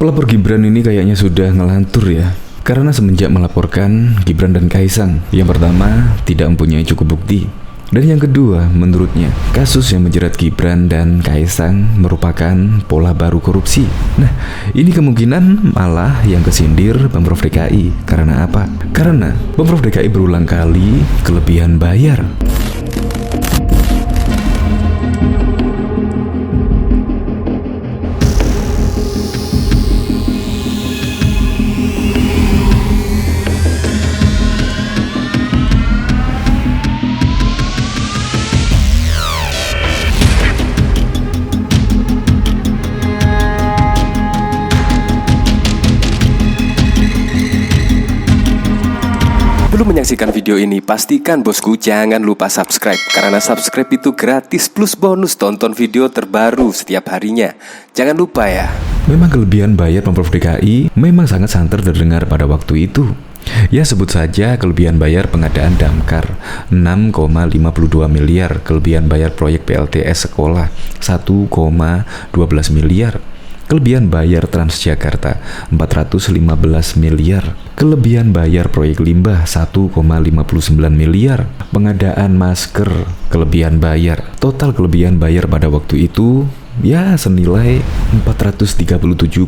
Pelapor Gibran ini kayaknya sudah ngelantur ya. Karena semenjak melaporkan Gibran dan Kaisang, yang pertama tidak mempunyai cukup bukti, dan yang kedua menurutnya kasus yang menjerat Gibran dan Kaisang merupakan pola baru korupsi. Nah, ini kemungkinan malah yang kesindir Pemprov DKI. Karena apa? Karena Pemprov DKI berulang kali kelebihan bayar. Sebelum menyaksikan video ini, pastikan bosku jangan lupa subscribe. Karena subscribe itu gratis plus bonus tonton video terbaru setiap harinya. Jangan lupa ya. Memang kelebihan bayar Pemprov DKI memang sangat santer terdengar pada waktu itu. Ya, sebut saja kelebihan bayar pengadaan damkar 6,52 miliar, kelebihan bayar proyek PLTS sekolah 1,12 miliar, kelebihan bayar Transjakarta 415 miliar, kelebihan bayar proyek limbah 1,59 miliar, pengadaan masker, kelebihan bayar. Total kelebihan bayar pada waktu itu ya senilai 437,5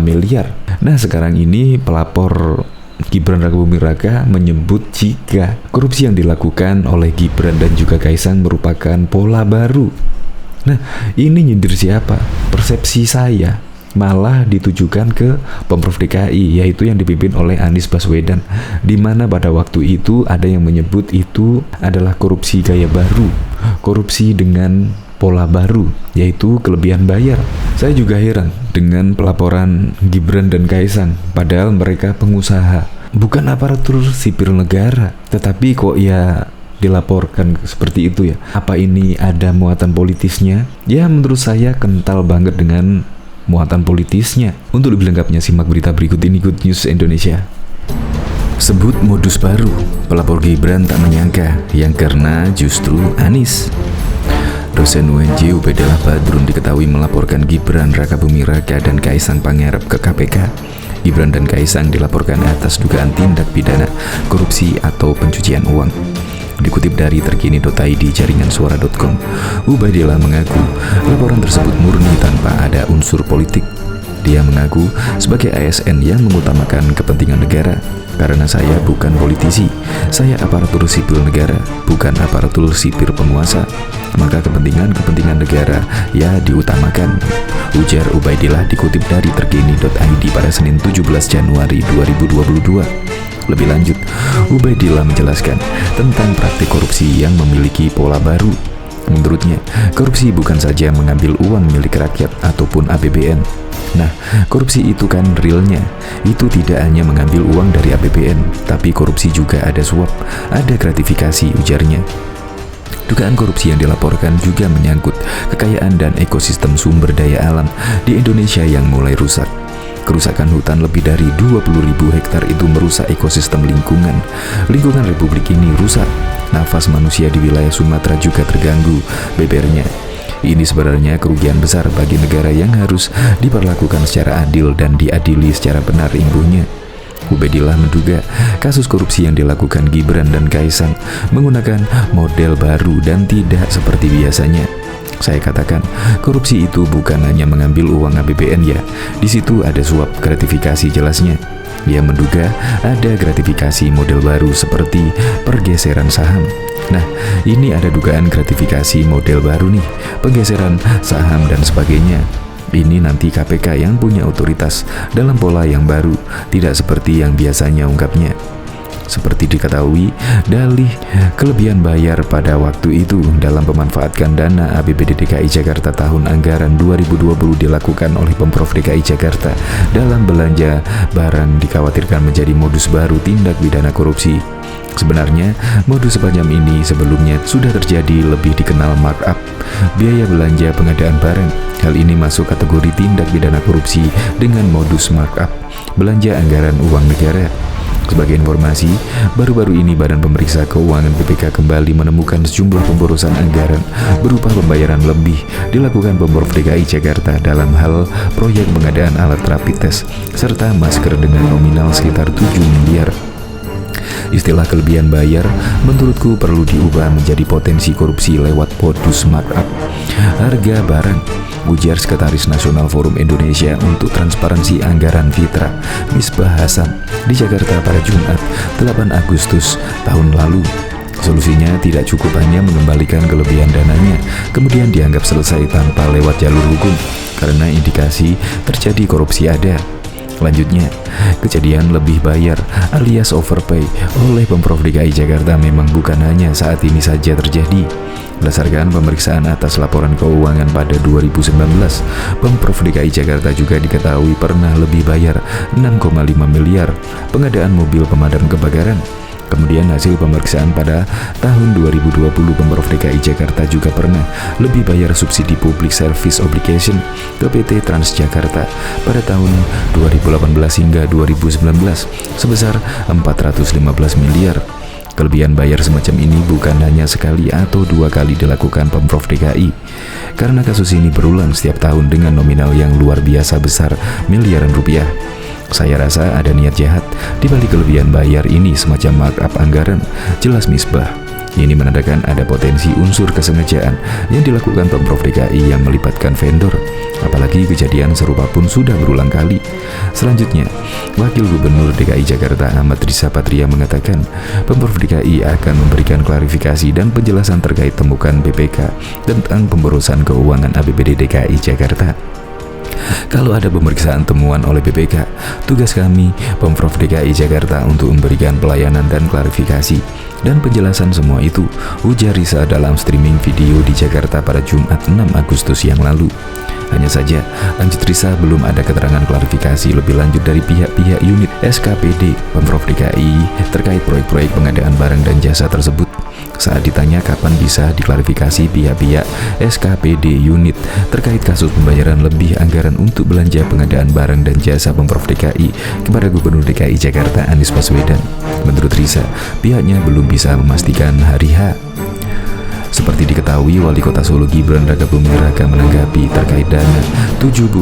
miliar. Nah, sekarang ini pelapor Gibran Rakabuming Raka menyebut jika korupsi yang dilakukan oleh Gibran dan juga Kaisang merupakan pola baru. Nah, ini nyindir siapa? Persepsi saya malah ditujukan ke Pemprov DKI, yaitu yang dipimpin oleh Anies Baswedan, di mana pada waktu itu ada yang menyebut itu adalah korupsi gaya baru, korupsi dengan pola baru, yaitu kelebihan bayar. Saya juga heran dengan pelaporan Gibran dan Kaisang, padahal mereka pengusaha, bukan aparatur sipil negara, tetapi kok ya dilaporkan seperti itu ya. Apa ini ada muatan politisnya? Ya, menurut saya kental banget dengan muatan politisnya. Untuk lebih lengkapnya simak berita berikut ini, Good News Indonesia. Sebut modus baru, pelapor Gibran tak menyangka yang karena justru Anies. Dosen UNJ Ubaidillah Badrun diketahui melaporkan Gibran Rakabuming Raka dan Kaisang Pangarep ke KPK. Gibran dan Kaisang dilaporkan atas dugaan tindak pidana korupsi atau pencucian uang. Dikutip dari terkini.id jaringansuara.com, Ubaidillah mengaku laporan tersebut murni tanpa ada unsur politik. Dia mengaku sebagai ASN yang mengutamakan kepentingan negara. Karena saya bukan politisi, saya aparatur sipil negara, bukan aparatur sipil penguasa, maka kepentingan negara ya diutamakan, ujar Ubaidillah dikutip dari terkini.id pada Senin 17 Januari 2022. Lebih lanjut, Ubaidillah menjelaskan tentang praktik korupsi yang memiliki pola baru. Menurutnya, korupsi bukan saja mengambil uang milik rakyat ataupun APBN. Nah, korupsi itu kan realnya. Itu tidak hanya mengambil uang dari APBN, tapi korupsi juga ada suap, ada gratifikasi, ujarnya. Dugaan korupsi yang dilaporkan juga menyangkut kekayaan dan ekosistem sumber daya alam di Indonesia yang mulai rusak. Kerusakan hutan lebih dari 20.000 hektar itu merusak ekosistem lingkungan. Lingkungan Republik ini rusak. Nafas manusia di wilayah Sumatera juga terganggu, bebernya. Ini sebenarnya kerugian besar bagi negara yang harus diperlakukan secara adil dan diadili secara benar, imbuhnya. Ubaidillah menduga kasus korupsi yang dilakukan Gibran dan Kaisang menggunakan model baru dan tidak seperti biasanya. Saya katakan, korupsi itu bukan hanya mengambil uang APBN ya. Di situ ada suap gratifikasi jelasnya. Dia menduga ada gratifikasi model baru seperti pergeseran saham. Nah, ini ada dugaan gratifikasi model baru nih, penggeseran saham dan sebagainya. Ini nanti KPK yang punya otoritas dalam pola yang baru, tidak seperti yang biasanya ungkapnya. Seperti diketahui, dalih kelebihan bayar pada waktu itu dalam pemanfaatkan dana APBD DKI Jakarta tahun anggaran 2020 dilakukan oleh Pemprov DKI Jakarta dalam belanja barang dikhawatirkan menjadi modus baru tindak pidana korupsi. Sebenarnya, modus semacam ini sebelumnya sudah terjadi, lebih dikenal markup, biaya belanja pengadaan barang. Hal ini masuk kategori tindak pidana korupsi dengan modus markup, belanja anggaran uang negara. Sebagai informasi, baru-baru ini Badan Pemeriksa Keuangan BPK kembali menemukan sejumlah pemborosan anggaran berupa pembayaran lebih dilakukan Pemprov DKI Jakarta dalam hal proyek pengadaan alat rapid test serta masker dengan nominal sekitar 7 miliar. Istilah kelebihan bayar menurutku perlu diubah menjadi potensi korupsi lewat modus markup harga barang, ujar Sekretaris Nasional Forum Indonesia untuk Transparansi Anggaran Fitra, Misbah Hasan, di Jakarta pada Jumat 8 Agustus tahun lalu. Solusinya tidak cukup hanya mengembalikan kelebihan dananya, kemudian dianggap selesai tanpa lewat jalur hukum, karena indikasi terjadi korupsi ada. Selanjutnya, kejadian lebih bayar alias overpay oleh Pemprov DKI Jakarta memang bukan hanya saat ini saja terjadi. Berdasarkan pemeriksaan atas laporan keuangan pada 2019, Pemprov DKI Jakarta juga diketahui pernah lebih bayar 6,5 miliar pengadaan mobil pemadam kebakaran. Kemudian hasil pemeriksaan pada tahun 2020, Pemprov DKI Jakarta juga pernah lebih bayar subsidi public service obligation ke PT Transjakarta pada tahun 2018 hingga 2019 sebesar 415 miliar. Kelebihan bayar semacam ini bukan hanya sekali atau dua kali dilakukan Pemprov DKI, karena kasus ini berulang setiap tahun dengan nominal yang luar biasa besar, miliaran rupiah. Saya rasa ada niat jahat di balik kelebihan bayar ini, semacam markup anggaran, jelas Misbah. Ini menandakan ada potensi unsur kesengajaan yang dilakukan Pemprov DKI yang melibatkan vendor. Apalagi kejadian serupa pun sudah berulang kali. Selanjutnya, Wakil Gubernur DKI Jakarta Ahmad Riza Patria mengatakan Pemprov DKI akan memberikan klarifikasi dan penjelasan terkait temukan BPK tentang pemborosan keuangan APBD DKI Jakarta. Kalau ada pemeriksaan temuan oleh BPK, tugas kami Pemprov DKI Jakarta untuk memberikan pelayanan dan klarifikasi dan penjelasan semua itu, ujar Riza dalam streaming video di Jakarta pada Jumat 6 Agustus yang lalu. Hanya saja, lanjut Riza, belum ada keterangan klarifikasi lebih lanjut dari pihak-pihak unit SKPD Pemprov DKI terkait proyek-proyek pengadaan barang dan jasa tersebut. Saat ditanya kapan bisa diklarifikasi pihak-pihak SKPD unit terkait kasus pembayaran lebih anggaran untuk belanja pengadaan barang dan jasa Pemprov DKI kepada Gubernur DKI Jakarta Anies Baswedan, menurut Riza, pihaknya belum bisa memastikan hari H. Seperti diketahui, Wali Kota Solo Gibran Rakabuming Raka menanggapi terkait dana 71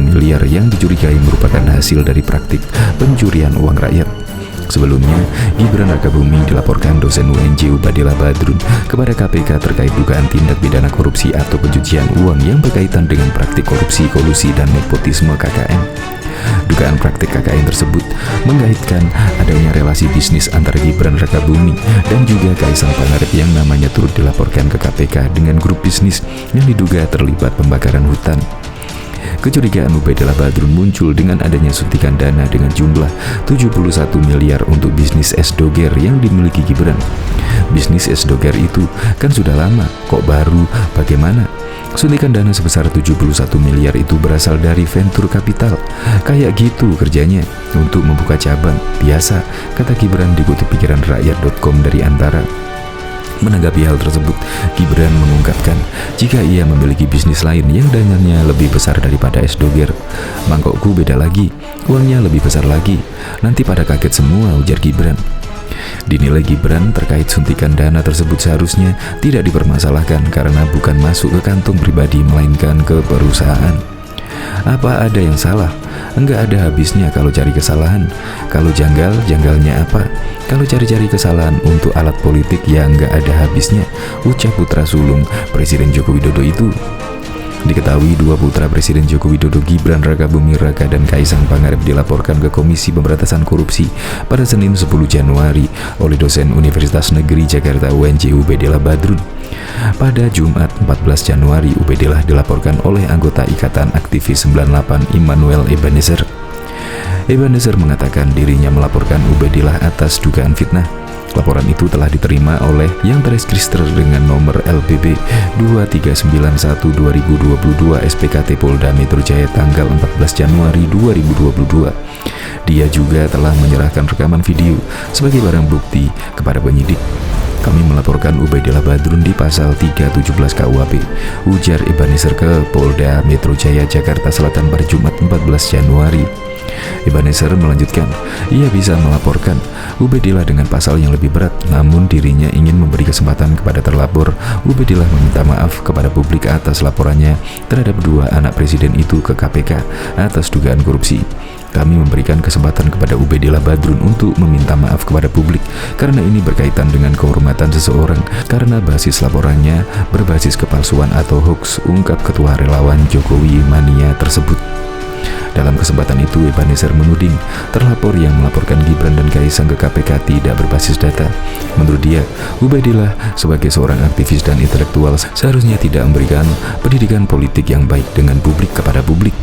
miliar yang dicurigai merupakan hasil dari praktik pencurian uang rakyat. Sebelumnya, Gibran Rakabuming dilaporkan dosen UNJ Ubadillah Badrun kepada KPK terkait dugaan tindak pidana korupsi atau pencucian uang yang berkaitan dengan praktik korupsi, kolusi, dan nepotisme KKN. Dugaan praktik KKN tersebut mengaitkan adanya relasi bisnis antara Gibran Rakabuming dan juga Kaisang Pangarep yang namanya turut dilaporkan ke KPK dengan grup bisnis yang diduga terlibat pembakaran hutan. Kecurigaan Ubadillah Badrun muncul dengan adanya suntikan dana dengan jumlah 71 miliar untuk bisnis es doger yang dimiliki Gibran. Bisnis es doger itu kan sudah lama, kok baru bagaimana? Suntikan dana sebesar 71 miliar itu berasal dari venture capital. Kayak gitu kerjanya, untuk membuka cabang. Biasa, kata Gibran dikutip pikiranrakyat.com dari Antara. Menanggapi hal tersebut, Gibran mengungkapkan jika ia memiliki bisnis lain yang dananya lebih besar daripada es doger. Mangkokku beda lagi, uangnya lebih besar lagi. Nanti pada kaget semua, ujar Gibran. Dinilai Gibran terkait suntikan dana tersebut seharusnya tidak dipermasalahkan karena bukan masuk ke kantong pribadi melainkan ke perusahaan. Apa ada yang salah? Enggak ada habisnya kalau cari kesalahan. Kalau janggal, janggalnya apa? Kalau cari-cari kesalahan untuk alat politik ya enggak ada habisnya, ucap putra sulung Presiden Joko Widodo itu. Diketahui dua putra Presiden Joko Widodo, Gibran Rakabuming Raka dan Kaisang Pangarep, dilaporkan ke Komisi Pemberantasan Korupsi pada Senin 10 Januari oleh dosen Universitas Negeri Jakarta UNJ Ubadillah Badrun. Pada Jumat 14 Januari, Ubadillah dilaporkan oleh anggota Ikatan Aktivis 98 Immanuel Ebenezer. Ebenezer mengatakan dirinya melaporkan Ubadillah atas dugaan fitnah. Laporan itu telah diterima oleh yang terregister dengan nomor LBB 2391/2022 SPKT Polda Metro Jaya tanggal 14 Januari 2022. Dia juga telah menyerahkan rekaman video sebagai barang bukti kepada penyidik. Kami melaporkan Ubadillah Badrun di pasal 317 KUHP, ujar Ebenezer ke Polda Metro Jaya Jakarta Selatan pada Jumat 14 Januari. Ebenezer melanjutkan, ia bisa melaporkan Ubedillah dengan pasal yang lebih berat, namun dirinya ingin memberi kesempatan kepada terlapor. Ubedillah meminta maaf kepada publik atas laporannya terhadap dua anak presiden itu ke KPK atas dugaan korupsi. Kami memberikan kesempatan kepada Ubedillah Badrun untuk meminta maaf kepada publik karena ini berkaitan dengan kehormatan seseorang karena basis laporannya berbasis kepalsuan atau hoax, ungkap ketua relawan Jokowi Mania tersebut. Dalam kesempatan itu, Ebenezer menuding terlapor yang melaporkan Gibran dan Kaisang ke KPK tidak berbasis data. Menurut dia, Ubedillah sebagai seorang aktivis dan intelektual seharusnya tidak memberikan pendidikan politik yang baik dengan publik kepada publik.